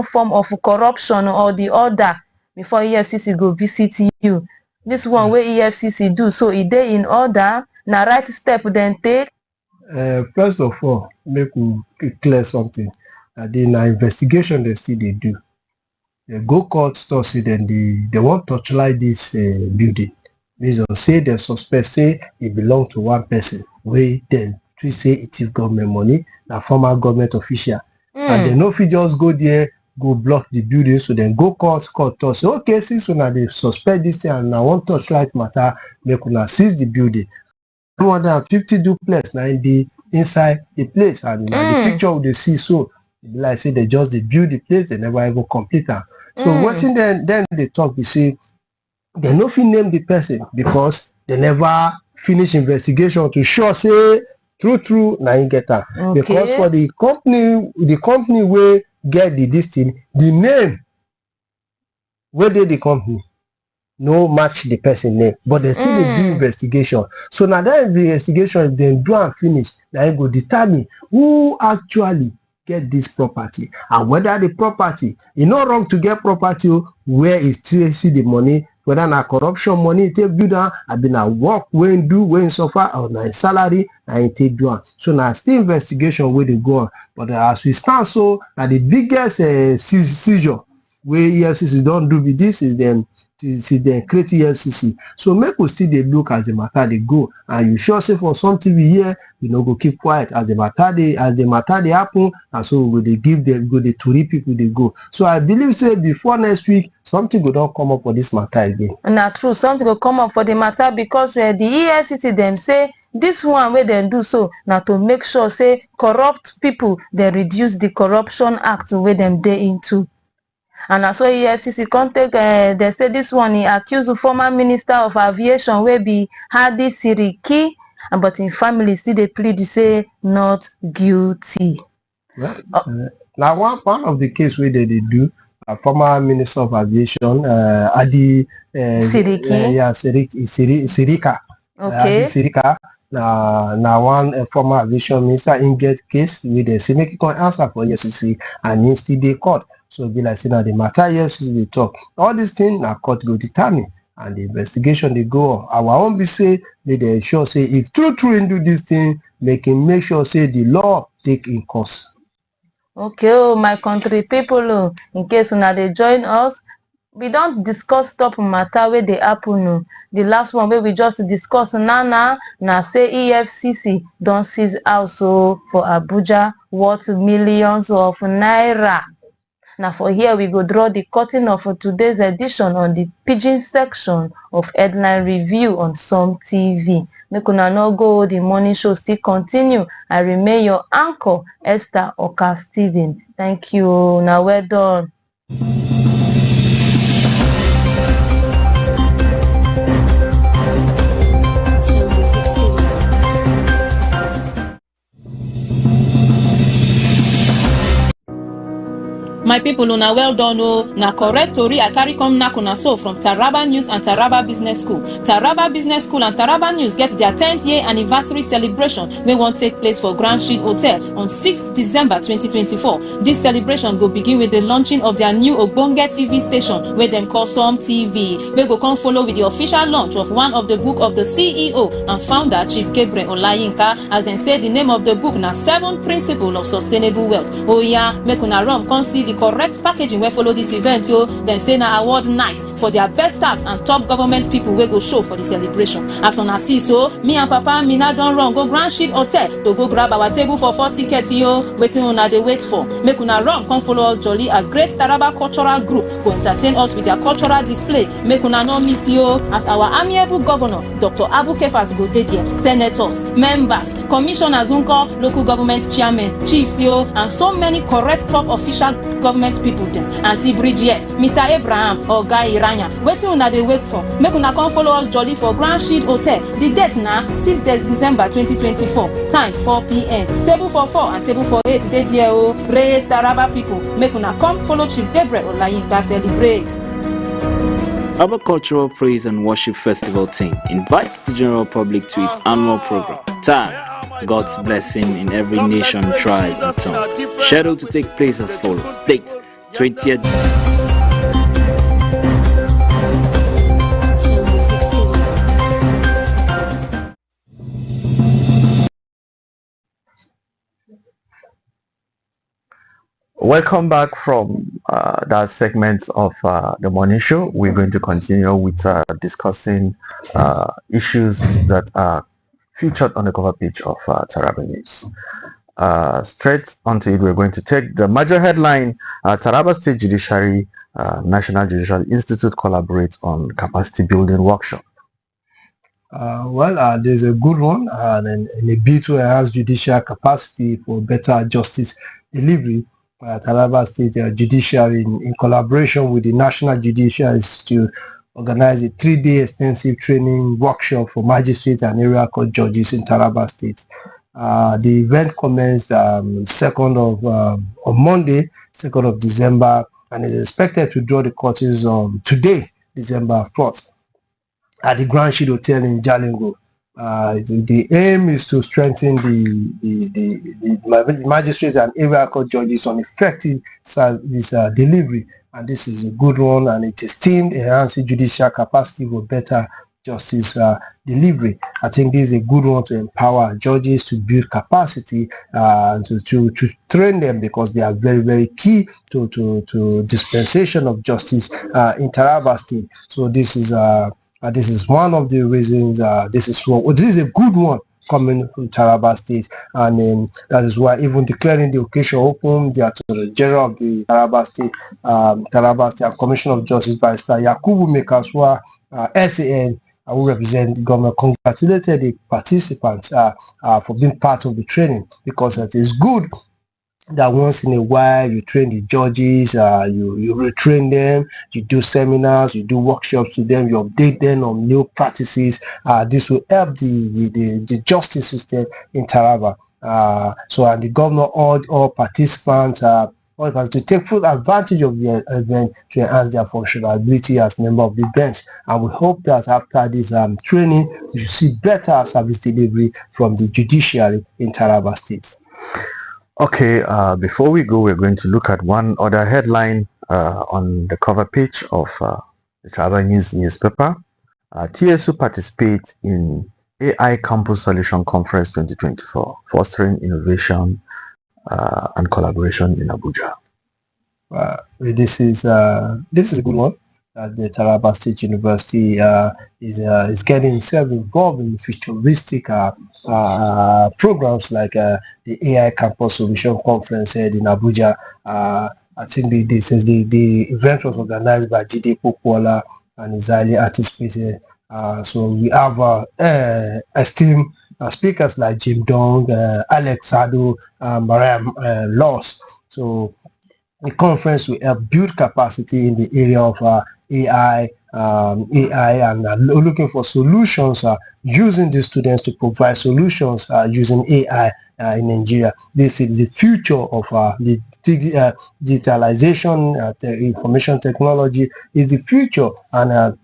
form of corruption or the other before EFCC go visit you. This one where EFCC do so it dey in order. Na right step then take. First of all, make we clear something. The investigation they still they do. They go court to see then they want to torchlight this building. Based on say they suspect say it belong to one person. We then we say it is government money, na former government official, and they no fit just go there go block the building. So then go court to say okay, since una they suspect this thing and I want torchlight matter, make una seize the building. 250 duplex now in the inside the place, and the picture they see so like say they just they build the place, they never even complete them. So watching then they talk, we see they no fit name the person because they never finish investigation to sure say true now you get that. Okay. Because for the company will get this thing, the name where did the company no match the person name, but they still do investigation. So now that investigation then do and finish, now you go determine who actually get this property and whether the property, it's not wrong to get property where is still see the money, whether na corruption money take build down, I been a work when do when suffer or na salary and take do. So now still investigation where they go on. But as we stand so now the biggest seizure where EFCC don't do with this is them to see them create EFCC. So make we still they look as the matter they go, and you sure say for SUMTV here, you know, go keep quiet as the matter they happen, and so we they give them go the 3 people they go. So I believe say before next week something will not come up for this matter again. Not true, something will come up for the matter because the EFCC them say this one where they do so now to make sure say corrupt people they reduce the corruption act where them they into. And also EFCC contact they say this one he accused the former minister of aviation where be Hadi Siriki, but in family still they plead to say not guilty. Well, now one of the case where they do former minister of aviation Hadi Siriki. Sirika. Okay. Sirika. Now one former aviation minister in get case with the say make it answer for EFCC and in still they court. So be like saying the matter yes they talk. All these things na court go determine, and the investigation they go on. Our own be say they sure say if true do this thing, make sure say the law take in course. Okay, oh my country people, oh, in case una dey join us, we don't discuss top matter wey dey happen. Oh. The last one wey we just discuss na say EFCC don seize house for Abuja worth millions of naira. Now for here we go draw the curtain of today's edition on the pidgin section of headline review on SUMTV. Make una no go, the morning show still continue. I remain your anchor, Esther Oka Steven. Thank you. Now well done. My people, una well done. Oh, na correct tori I carry come knack una so from Taraba News and Taraba Business School. Taraba Business School and Taraba News get their 10th year anniversary celebration wey wan take place for Grand Shield Hotel on 6th December 2024. This celebration go begin with the launching of their new Ogbonge TV station wey dem call SUMTV. We go come follow with the official launch of one of the book of the CEO and founder Chief Gabriel Olayinka, as dem say the name of the book na 7 Principles of Sustainable Wealth. Oh yeah, make una run come see the correct packaging wey follow this event. Dem say na award night for their best stars and top government people wey go show for the celebration. As una see so, me and Papa Mina don run go Grand Shield Hotel to go grab our table for 4 tickets. Wetin una dey wait for? Make una run come follow us jolly as Great Taraba Cultural Group go entertain us with their cultural display. Make una no meet as our amiable governor Dr. Abu Kefas go dey there, senators, members, commissioners, local government chairmen, chiefs and so many correct top official government people dem. Auntie Bridget, Mr. Abraham, Oga Iranya, wetin una dey wait for? Make una come follow us jolly for Grand Shield Hotel. The date na 6th December 2024, time 4 p.m. Table for 4 and table for 8 dey there. Great Taraba people, make una come follow Chief Gabriel Olayinka celebrate. Our Cultural Praise and Worship Festival team invites the general public to its annual program. Time: God's blessing in every nation, tribe, and tongue. Scheduled to take place as follows. Date: 20th. Welcome back from that segment of the morning show. We're going to continue with discussing issues that are featured on the cover page of Taraba News. Straight onto it, we're going to take the major headline. Taraba State Judiciary, National Judicial Institute collaborates on capacity building workshop. There's a good one, and in a bid to enhance judicial capacity for better justice delivery. Taraba State Judiciary, in collaboration with the National Judicial Institute, organized a 3-day extensive training workshop for magistrates and area court judges in Taraba State. The event commenced on Monday, 2nd of December, and is expected to draw the courses on today, December 4th, at the Grand Shield Hotel in Jalingo. The aim is to strengthen the magistrates and area court judges on effective service delivery, and this is a good one, and it is themed enhancing judicial capacity for better justice delivery. I think this is a good one to empower judges to build capacity and to train them, because they are very, very key to dispensation of justice in Taraba State. So this is one of the reasons. This is a good one coming from Taraba State, and that is why even declaring the occasion open, the Attorney General of the Taraba State Commission of Justice, Barrister Yakubu Mekaswa, SAN, who represent the government, congratulated the participants for being part of the training, because it is good that once in a while you train the judges, you retrain them, you do seminars, you do workshops to them, you update them on new practices. This will help the justice system in Taraba. And the governor urged all participants to take full advantage of the event to enhance their functionality as member of the bench. And we hope that after this training, we should see better service delivery from the judiciary in Taraba State. Okay, before we go, we're going to look at one other headline on the cover page of the Taraba News newspaper. TSU participates in AI Campus Solution Conference 2024, fostering innovation and collaboration in Abuja. This is a good one. The Taraba State University is getting itself involved in futuristic programs like the AI Campus Solution Conference held in Abuja. I think the event was organized by Jide Pokuola and is highly anticipated. So we have esteemed speakers like Jim Dong, Alex Sado, Mariam Loss. So the conference will help build capacity in the area of AI, and looking for solutions using the students to provide solutions using AI in Nigeria. This is the future of the digitalization, the information technology is the future. And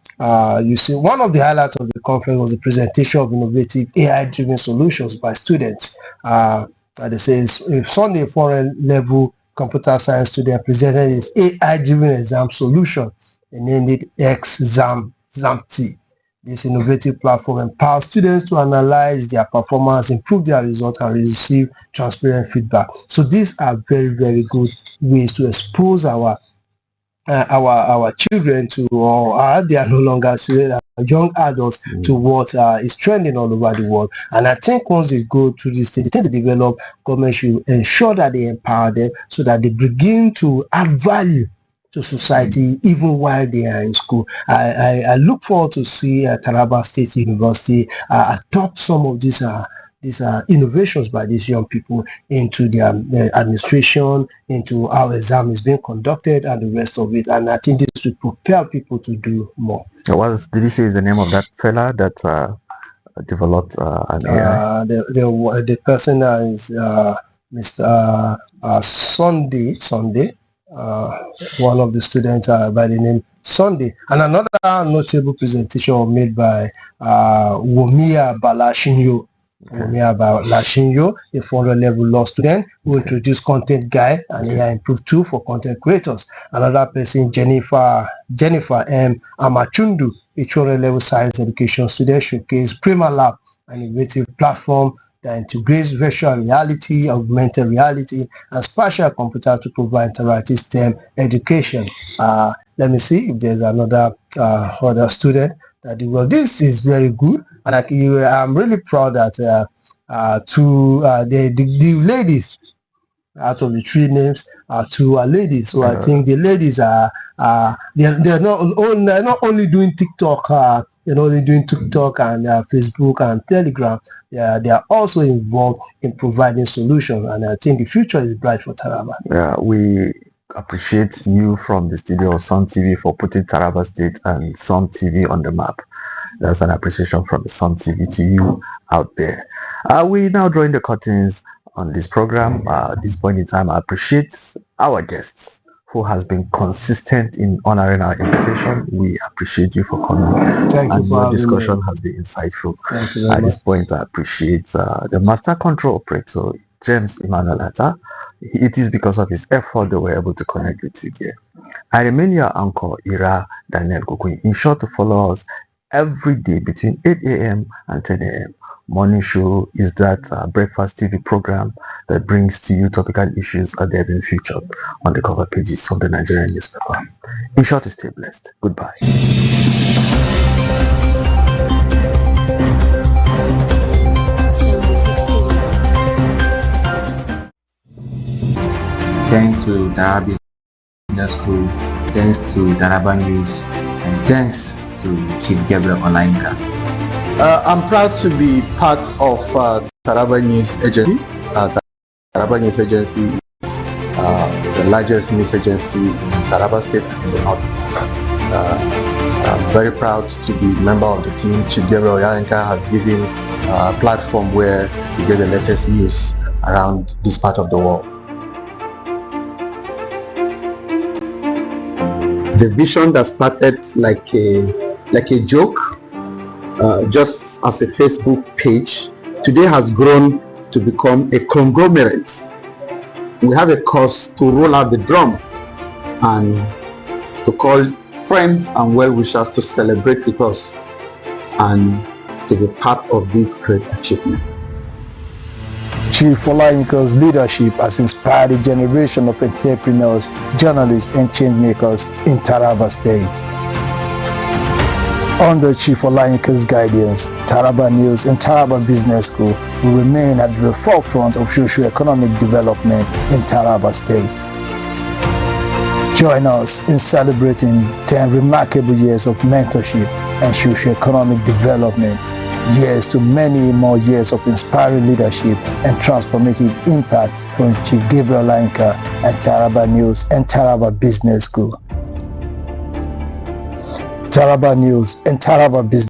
you see, one of the highlights of the conference was the presentation of innovative AI-driven solutions by students. They say Sunday foreign level computer science student presented his AI-driven exam solution. They named it SUMTV. This innovative platform empowers students to analyze their performance, improve their results, and receive transparent feedback. So these are very, very good ways to expose our children to, or they are no longer young adults to what is trending all over the world. And I think once they go through this, they tend to develop. Government should ensure that they empower them so that they begin to add value to society even while they are in school. I look forward to see Taraba State University adopt some of these innovations by these young people into their administration, into how exam is being conducted and the rest of it. And I think this will propel people to do more. What did you say is the name of that fella that developed an AI? The person is Mr. Sunday. One of the students by the name Sunday. And another notable presentation was made by Womia Balashinyo. A 400 level law student who introduced content guide and AI improved tool for content creators. Another person, Jennifer M. Amachundu, a 200 level science education student, showcased Prima Lab, an innovative platform that integrates virtual reality, augmented reality, and spatial computer to provide interactive STEM education. Let me see if there's another other student that did well. This is very good, and I'm really proud that the ladies, out of the three names, two are ladies. So I think the ladies are they're not only doing TikTok, they're doing TikTok and Facebook and Telegram. They are also involved in providing solutions, and I think the future is bright for Taraba. Yeah, we appreciate you from the studio of SUMTV for putting Taraba State and SUMTV on the map. That's an appreciation from the SUMTV to you out there. We now drawing the curtains on this program. At this point in time, I appreciate our guests who has been consistent in honoring our invitation. We appreciate you for coming. Thank you. Your discussion has been insightful. Thank you very much. At this point, I appreciate the master control operator, James Emmanuel Atta. It is because of his effort that we're able to connect with you here. I remain your anchor, Ira Daniel Gokui. In short, to follow us every day between 8 a.m. and 10 a.m. Morning show is that breakfast TV program that brings to you topical issues that have been featured on the cover pages of the Nigerian newspaper. In short, stay blessed. Goodbye. Thanks to Taraba Business School, thanks to Taraba News, and thanks to Chief Gabriel Olainka. I'm proud to be part of Taraba News Agency. Taraba News Agency is the largest news agency in Taraba State and in the Northeast. I'm very proud to be a member of the team. Chief Gabriel Olainka has given a platform where we get the latest news around this part of the world. The vision that started like a joke, just as a Facebook page, today has grown to become a conglomerate we have a cause to roll out the drum and to call friends and well-wishers to celebrate with us and to be part of this great achievement. Chief Olayinka's leadership has inspired a generation of entrepreneurs, journalists, and changemakers in Taraba State. Under Chief Olayinka's guidance, Taraba News and Taraba Business School will remain at the forefront of socio-economic development in Taraba State. Join us in celebrating 10 remarkable years of mentorship and socio-economic development, years to many more years of inspiring leadership and transformative impact from Chief Gabriel Olayinka and Taraba News and Taraba Business School. Taraba News and Taraba Business